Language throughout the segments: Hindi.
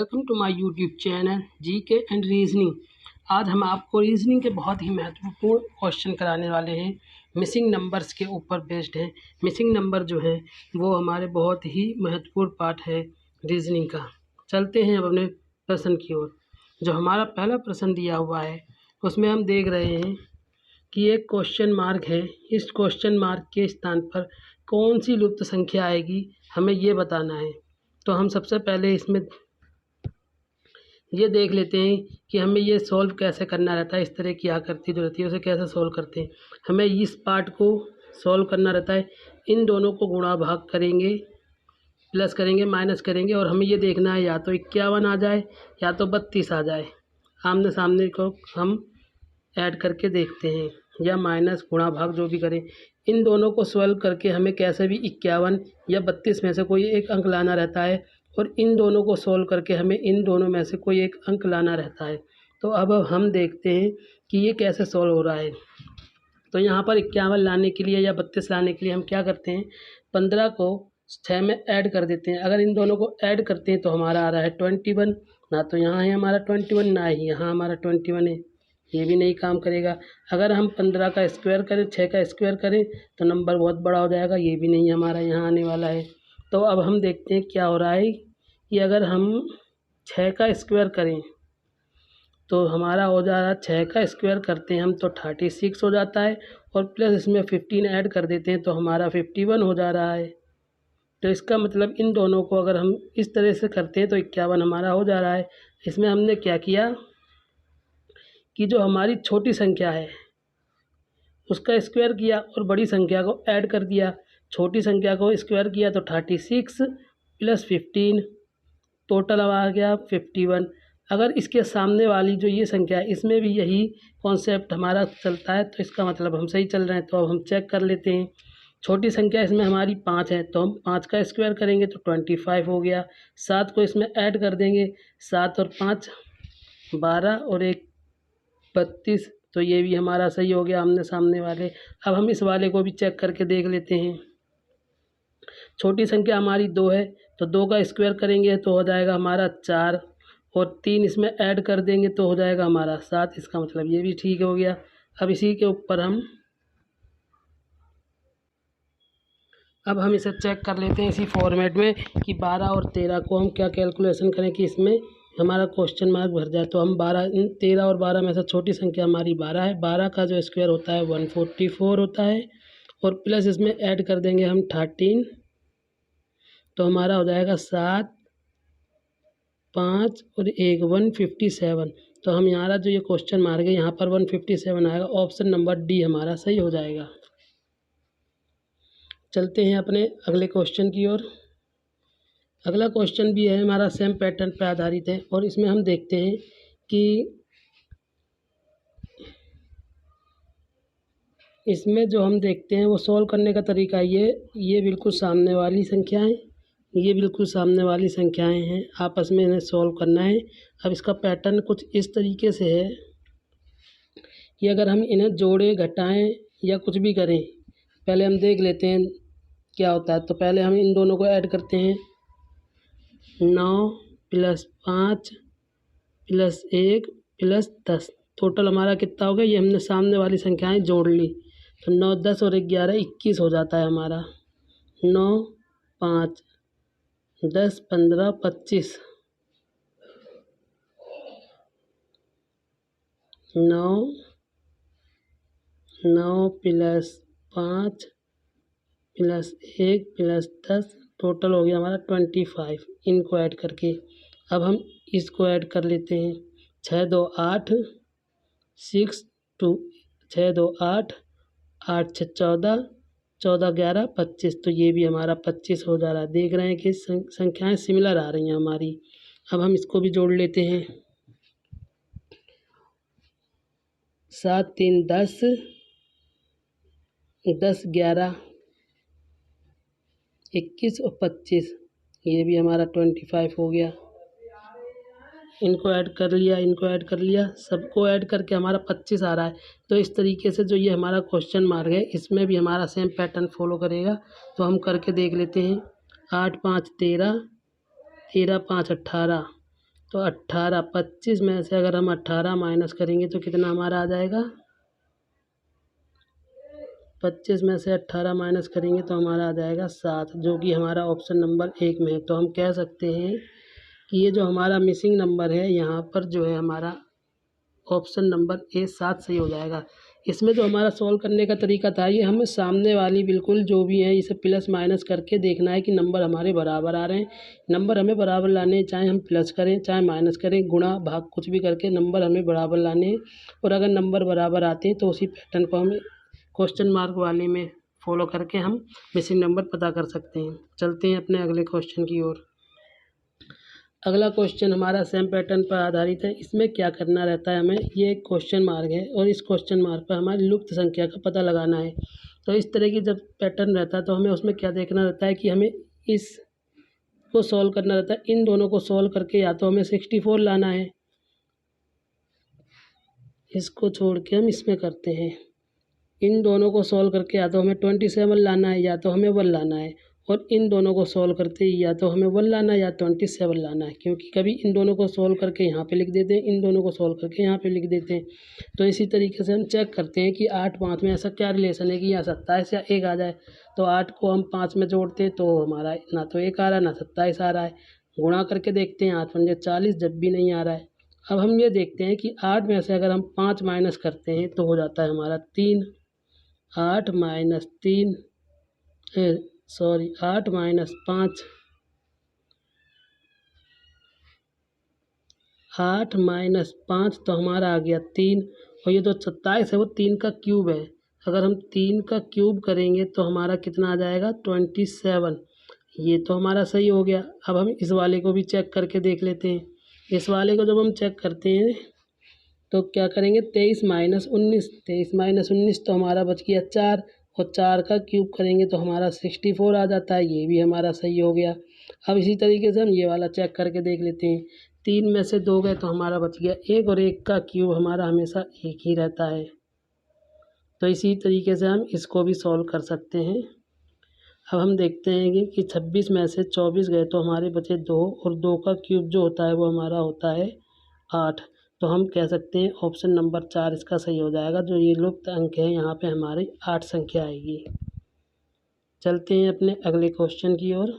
Welcome to my YouTube channel GK and reasoning. आज हम आपको रीजनिंग के बहुत ही महत्वपूर्ण क्वेश्चन कराने वाले हैं। मिसिंग नंबर्स के ऊपर बेस्ड है। मिसिंग नंबर जो है वो हमारे बहुत ही महत्वपूर्ण पार्ट है रीजनिंग का। चलते हैं अब अपने प्रश्न की ओर। जो हमारा पहला प्रश्न दिया हुआ है उसमें हम देख रहे हैं कि एक क्वेश्चन मार्क है। इस क्वेश्चन मार्क के स्थान पर कौन सी लुप्त संख्या आएगी, हमें ये बताना है। तो हम सबसे पहले इसमें ये देख लेते हैं कि हमें ये सॉल्व कैसे करना रहता है। इस तरह की आकृति जो रहती है उसे कैसे सॉल्व करते हैं। हमें इस पार्ट को सॉल्व करना रहता है। इन दोनों को गुणा भाग करेंगे, प्लस करेंगे, माइनस करेंगे और हमें ये देखना है या तो 51 आ जाए या तो 32 आ जाए। आमने सामने को हम ऐड करके देखते हैं, या माइनस गुणा भाग जो भी करें। इन दोनों को सॉल्व करके हमें कैसे भी 51 या 32 में से कोई एक अंक लाना रहता है और इन दोनों को सॉल्व करके हमें इन दोनों में से कोई एक अंक लाना रहता है। तो अब हम देखते हैं कि ये कैसे सॉल्व हो रहा है। तो यहाँ पर 51 लाने के लिए या 32 लाने के लिए हम क्या करते हैं, 15 को 6 में ऐड कर देते हैं। अगर इन दोनों को ऐड करते हैं तो हमारा आ रहा है 21। ना तो यहाँ है हमारा 21, ना ही यहाँ हमारा 21 है, ये भी नहीं काम करेगा। अगर हम 15 का स्क्वायर करें, 6 का स्क्वायर करें तो नंबर बहुत बड़ा हो जाएगा, ये भी नहीं हमारा यहाँ आने वाला है। तो अब हम देखते हैं क्या हो रहा है कि अगर हम 6 का स्क्वायर करें तो हमारा हो जा रहा है, 6 का स्क्वायर करते हैं हम तो 36 हो जाता है और प्लस इसमें 15 ऐड कर देते हैं तो हमारा 51 हो जा रहा है। तो इसका मतलब इन दोनों को अगर हम इस तरह से करते हैं तो 51 हमारा हो जा रहा है। इसमें हमने क्या किया कि जो हमारी छोटी संख्या है उसका स्क्वायर किया और बड़ी संख्या को ऐड कर दिया। छोटी संख्या को स्क्वायर किया तो 36 प्लस 15, टोटल अब आ गया 51। अगर इसके सामने वाली जो ये संख्या है इसमें भी यही कॉन्सेप्ट हमारा चलता है तो इसका मतलब हम सही चल रहे हैं। तो अब हम चेक कर लेते हैं। छोटी संख्या इसमें हमारी 5 है तो हम 5 का स्क्वायर करेंगे तो 25 हो गया। 7 को इसमें ऐड कर देंगे, 7 और 5 12 और 1 32, तो ये भी हमारा सही हो गया आमने सामने वाले। अब हम इस वाले को भी चेक करके देख लेते हैं। छोटी संख्या हमारी 2 है तो 2 का स्क्वायर करेंगे तो हो जाएगा हमारा 4 और 3 इसमें ऐड कर देंगे तो हो जाएगा हमारा 7। इसका मतलब ये भी ठीक हो गया। अब इसी के ऊपर हम इसे चेक कर लेते हैं इसी फॉर्मेट में कि 12 और 13 को हम क्या कैलकुलेशन करें कि इसमें हमारा क्वेश्चन मार्क भर जाए। तो हम 13 और 12 में से छोटी संख्या हमारी 12 है। 12 का जो स्क्वायर होता है 144 होता है और प्लस इसमें ऐड कर देंगे हम 13 तो हमारा हो जाएगा 7 5 और 1 157। तो हम यहाँ जो ये क्वेश्चन मार्क है यहाँ पर 157 आएगा। ऑप्शन नंबर डी हमारा सही हो जाएगा। चलते हैं अपने अगले क्वेश्चन की ओर। अगला क्वेश्चन भी है हमारा सेम पैटर्न पर आधारित है और इसमें हम देखते हैं कि इसमें जो हम देखते हैं वो सॉल्व करने का तरीका ये बिल्कुल सामने वाली संख्याएं, ये बिल्कुल सामने वाली संख्याएं हैं, आपस में इन्हें सॉल्व करना है। अब इसका पैटर्न कुछ इस तरीके से है कि अगर हम इन्हें जोड़ें, घटाएं या कुछ भी करें, पहले हम देख लेते हैं क्या होता है। तो पहले हम इन दोनों को ऐड करते हैं। 9 प्लस 5 प्लस 1 प्लस 10, टोटल हमारा कितना हो गया, ये हमने सामने वाली संख्याएं जोड़ ली तो 9 10 और 11 21 हो जाता है हमारा। 9 5 10 15 25, 9 प्लस 5 प्लस 1 प्लस 10, टोटल हो गया हमारा 25। इनको ऐड करके अब हम इसको ऐड कर लेते हैं। 6 2 8 6 2 6 2 8 8 6 14 14 11 25, तो ये भी हमारा 25 हो जा रहा है। देख रहे हैं कि संख्याएं सिमिलर आ रही हैं हमारी। अब हम इसको भी जोड़ लेते हैं। 7 3 10 10 11 21 और 25, ये भी हमारा 25 हो गया। इनको ऐड कर लिया, इनको ऐड कर लिया, सबको ऐड करके हमारा 25 आ रहा है। तो इस तरीके से जो ये हमारा क्वेश्चन मार्क है इसमें भी हमारा सेम पैटर्न फॉलो करेगा। तो हम करके देख लेते हैं। 8 5 13 13 5 18, तो 18, 25 में से अगर हम 18 माइनस करेंगे तो कितना हमारा आ जाएगा, 25 में से 18 माइनस करेंगे तो हमारा आ जाएगा 7, जो कि हमारा ऑप्शन नंबर 1 में है। तो हम कह सकते हैं कि ये जो हमारा मिसिंग नंबर है यहाँ पर जो है हमारा ऑप्शन नंबर ए 7 सही हो जाएगा। इसमें जो हमारा सॉल्व करने का तरीका था, ये हमें सामने वाली बिल्कुल जो भी है इसे प्लस माइनस करके देखना है कि नंबर हमारे बराबर आ रहे हैं। नंबर हमें बराबर लाने हैं, चाहे हम प्लस करें चाहे माइनस करें, गुणा भाग कुछ भी करके नंबर हमें बराबर लाने हैं। और अगर नंबर बराबर आते हैं तो उसी पैटर्न को हम क्वेश्चन मार्क वाले में फॉलो करके हम मिसिंग नंबर पता कर सकते हैं। चलते हैं अपने अगले क्वेश्चन की ओर। अगला क्वेश्चन हमारा सेम पैटर्न पर आधारित है। इसमें क्या करना रहता है, हमें ये क्वेश्चन मार्क है और इस क्वेश्चन मार्क पर हमारी लुप्त संख्या का पता लगाना है। तो इस तरह की जब पैटर्न रहता है तो हमें उसमें क्या देखना रहता है कि हमें इस को सॉल्व करना रहता है। इन दोनों को सॉल्व करके या तो हमें 64 लाना है, इसको छोड़ के हम इसमें करते हैं। इन दोनों को सॉल्व करके या तो हमें 27 लाना है या तो हमें 1 लाना है। और इन दोनों को सॉल्व करते ही या तो हमें 1 लाना है या 27 लाना है, क्योंकि कभी इन दोनों को सॉल्व करके यहाँ पे लिख देते हैं, इन दोनों को सॉल्व करके यहाँ पे लिख देते हैं। तो इसी तरीके से हम चेक करते हैं कि 8 5 में ऐसा क्या रिलेशन है कि यहाँ 27 या 1 आ जाए। तो 8 को हम 5 में जोड़ते हैं तो हमारा ना तो 1 आ रहा है ना 27 आ रहा है। गुणा करके देखते हैं, 8 पंजे 40, जब भी नहीं आ रहा है। अब हम ये देखते हैं कि 8 में से अगर हम 5 माइनस करते हैं तो हो जाता है हमारा 3। 8 माइनस 3 8 माइनस 5, 8 माइनस 5 तो हमारा आ गया 3। और ये जो 27 है वो 3 का क्यूब है। अगर हम 3 का क्यूब करेंगे तो हमारा कितना आ जाएगा, 27। ये तो हमारा सही हो गया। अब हम इस वाले को भी चेक करके देख लेते हैं। इस वाले को जब हम चेक करते हैं तो क्या करेंगे, 23 माइनस 19, 23 माइनस 19 तो हमारा बच गया 4। और 4 का क्यूब करेंगे तो हमारा 64 आ जाता है। ये भी हमारा सही हो गया। अब इसी तरीके से हम ये वाला चेक करके देख लेते हैं। 3 में से 2 गए तो हमारा बच गया 1, और 1 का क्यूब हमारा हमेशा 1 ही रहता है। तो इसी तरीके से हम इसको भी सॉल्व कर सकते हैं। अब हम देखते हैं कि 26 में से 24 गए तो हमारे बचे 2, और 2 का क्यूब जो होता है वो हमारा होता है 8। तो हम कह सकते हैं ऑप्शन नंबर 4 इसका सही हो जाएगा। जो ये लुप्त अंक है यहाँ पे हमारी 8 संख्या आएगी। चलते हैं अपने अगले क्वेश्चन की ओर।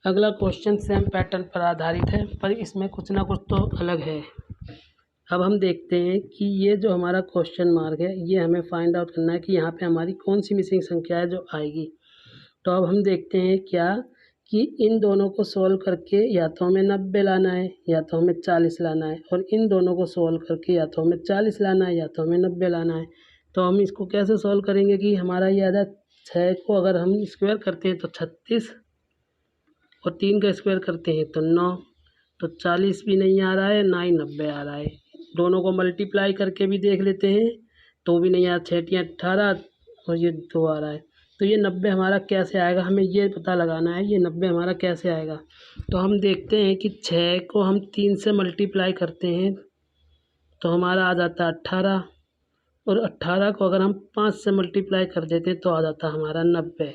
अगला क्वेश्चन सेम पैटर्न पर आधारित है, पर इसमें कुछ ना कुछ तो अलग है। अब हम देखते हैं कि ये जो हमारा क्वेश्चन मार्क है ये हमें फाइंड आउट करना है कि यहाँ पे हमारी कौन सी मिसिंग संख्या है जो आएगी। तो अब हम देखते हैं क्या कि इन दोनों को सॉल्व करके या तो हमें 90 लाना है या तो हमें 40 लाना है, और इन दोनों को सॉल्व करके या तो हमें 40 लाना है या तो हमें 90 लाना है। तो हम इसको कैसे सॉल्व करेंगे कि हमारा ये आ जाए, 6 को अगर हम स्क्वायर करते हैं तो 36, और 3 का स्क्वायर करते हैं तो 9। तो 40 भी नहीं आ रहा है, ना ही 90 आ रहा है। दोनों को मल्टीप्लाई करके भी देख लेते हैं तो भी नहीं आ रहा। 6 × 18 और ये 2 आ रहा है। तो ये 90 हमारा कैसे आएगा, हमें ये पता लगाना है ये 90 हमारा कैसे आएगा। तो हम देखते हैं कि 6 को हम 3 से मल्टीप्लाई करते हैं तो हमारा आ जाता है 18, और 18 को अगर हम 5 से मल्टीप्लाई कर देते हैं तो आ जाता है हमारा 90।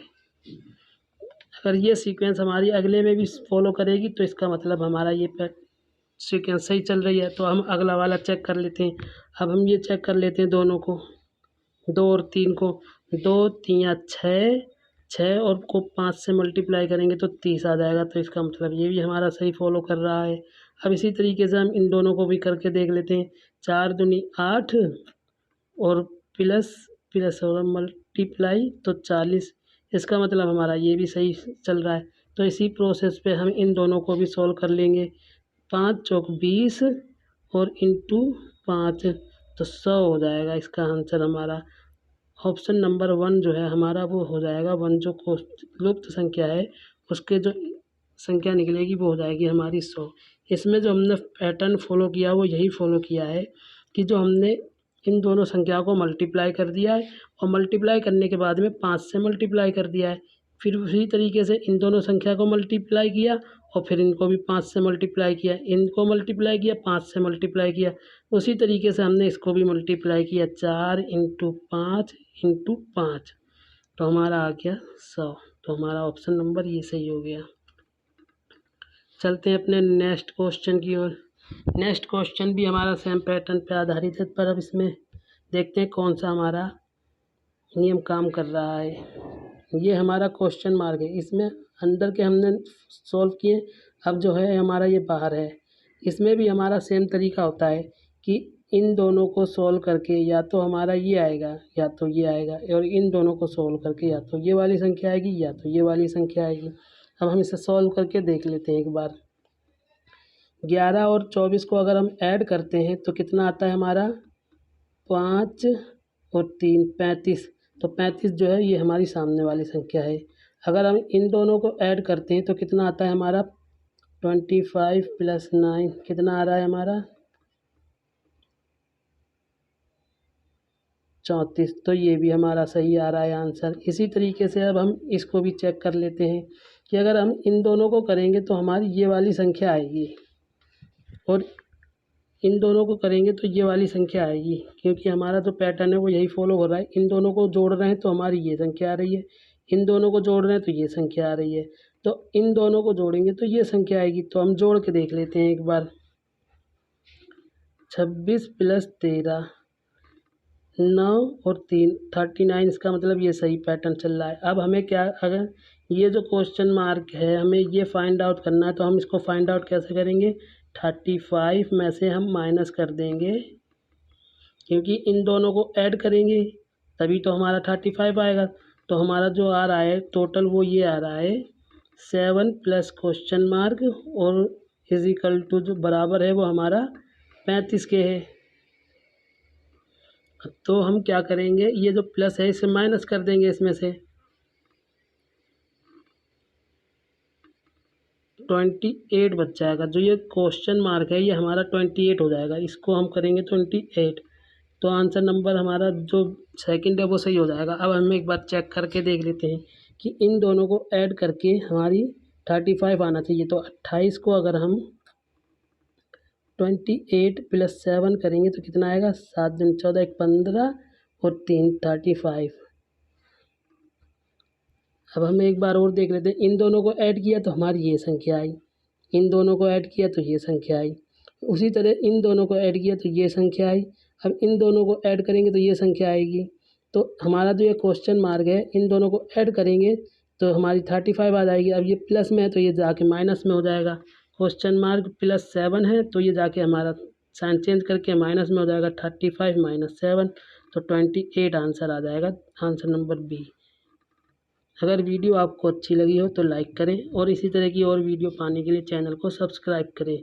अगर ये सीक्वेंस हमारी अगले में भी फॉलो करेगी तो इसका मतलब हमारा ये सीक्वेंस सही चल रही है। तो हम अगला वाला चेक कर लेते हैं। अब हम ये चेक कर लेते हैं दोनों को, 2 और 3 को। 2 3 6, 6 और को 5 से मल्टीप्लाई करेंगे तो 30 आ जाएगा। तो इसका मतलब ये भी हमारा सही फॉलो कर रहा है। अब इसी तरीके से हम इन दोनों को भी करके देख लेते हैं। 4 दूनी 8 और प्लस प्लस और मल्टीप्लाई तो 40। इसका मतलब हमारा ये भी सही चल रहा है। तो इसी प्रोसेस पे हम इन दोनों को भी सॉल्व कर लेंगे। 5 चौक 20 और इंटू 5 तो 100 हो जाएगा। इसका आंसर हमारा ऑप्शन नंबर 1 जो है हमारा वो हो जाएगा 1। जो लुप्त संख्या है उसके जो संख्या निकलेगी वो हो जाएगी हमारी 100। इसमें जो हमने पैटर्न फॉलो किया वो यही फॉलो किया है कि जो हमने इन दोनों संख्याओं को मल्टीप्लाई कर दिया है, और मल्टीप्लाई करने के बाद में 5 से मल्टीप्लाई कर दिया है। फिर उसी तरीके से इन दोनों संख्या को मल्टीप्लाई किया और फिर इनको भी 5 से मल्टीप्लाई किया, इनको मल्टीप्लाई किया, 5 से मल्टीप्लाई किया। उसी तरीके से हमने इसको भी मल्टीप्लाई किया, 4 × 5 × 5 तो हमारा आ गया 100। तो हमारा ऑप्शन नंबर ये सही हो गया। चलते हैं अपने नेक्स्ट क्वेश्चन की ओर। नेक्स्ट क्वेश्चन भी हमारा सेम पैटर्न पे आधारित है, पर अब इसमें देखते हैं कौन सा हमारा नियम काम कर रहा है। ये हमारा क्वेश्चन मार्क है, इसमें अंदर के हमने सॉल्व किए, अब जो है हमारा ये बाहर है। इसमें भी हमारा सेम तरीका होता है कि इन दोनों को सॉल्व करके या तो हमारा ये आएगा या तो ये आएगा, और इन दोनों को सॉल्व करके या तो ये वाली संख्या आएगी या तो ये वाली संख्या आएगी। अब हम इसे सॉल्व करके देख लेते हैं एक बार। 11 और 24 को अगर हम ऐड करते हैं तो कितना आता है हमारा, 5 और 3 35। तो 35 जो है ये हमारी सामने वाली संख्या है। अगर हम इन दोनों को ऐड करते हैं तो कितना आता है हमारा, 25 + 9 कितना आ रहा है हमारा, 34। तो ये भी हमारा सही आ रहा है आंसर। इसी तरीके से अब हम इसको भी चेक कर लेते हैं कि अगर हम इन दोनों को करेंगे तो हमारी ये वाली संख्या आएगी, और इन दोनों को करेंगे तो ये वाली संख्या आएगी, क्योंकि हमारा जो पैटर्न है वो यही फॉलो हो रहा है। इन दोनों को जोड़ रहे हैं तो हमारी ये संख्या आ रही है, इन दोनों को जोड़ रहे हैं तो ये संख्या आ रही है, तो इन दोनों को जोड़ेंगे तो ये संख्या आएगी। तो हम जोड़ के देख लेते हैं एक बार। 26 + 13 9 और 3 39, इसका मतलब ये सही पैटर्न चल रहा है। अब हमें क्या, अगर ये जो क्वेश्चन मार्क है हमें ये फाइंड आउट करना है, तो हम इसको फाइंड आउट कैसे करेंगे, 35 में से हम माइनस कर देंगे, क्योंकि इन दोनों को ऐड करेंगे तभी तो हमारा 35 आएगा। तो हमारा जो आ रहा है टोटल वो ये आ रहा है 7 + क्वेश्चन मार्क और इजिकल टू जो बराबर है वो हमारा 35 के है। तो हम क्या करेंगे, ये जो प्लस है इसे माइनस कर देंगे इसमें से, 28 बच जाएगा। जो ये क्वेश्चन मार्क है ये हमारा 28 हो जाएगा, इसको हम करेंगे 28। तो आंसर नंबर हमारा जो सेकंड है वो सही हो जाएगा। अब हम एक बार चेक करके देख लेते हैं कि इन दोनों को ऐड करके हमारी 35 आना चाहिए। तो 28 को अगर हम 28 + 7 करेंगे तो कितना आएगा, 7 दूनी 14 1 15 और 3 35। अब हम एक बार और देख लेते हैं, इन दोनों को ऐड किया तो हमारी ये संख्या आई, इन दोनों को ऐड किया तो ये संख्या आई, उसी तरह इन दोनों को ऐड किया तो ये संख्या आई। अब इन दोनों को ऐड करेंगे तो ये संख्या आएगी। तो हमारा जो ये क्वेश्चन मार्क है इन दोनों को ऐड करेंगे तो हमारी 35 आ जाएगी। अब ये प्लस में है तो ये जाके माइनस में हो जाएगा। क्वेश्चन मार्क +7 है तो ये जाके हमारा साइन चेंज करके माइनस में हो जाएगा, 35 - 7 तो 28 आंसर आ जाएगा, आंसर नंबर बी। अगर वीडियो आपको अच्छी लगी हो तो लाइक करें, और इसी तरह की और वीडियो पाने के लिए चैनल को सब्सक्राइब करें।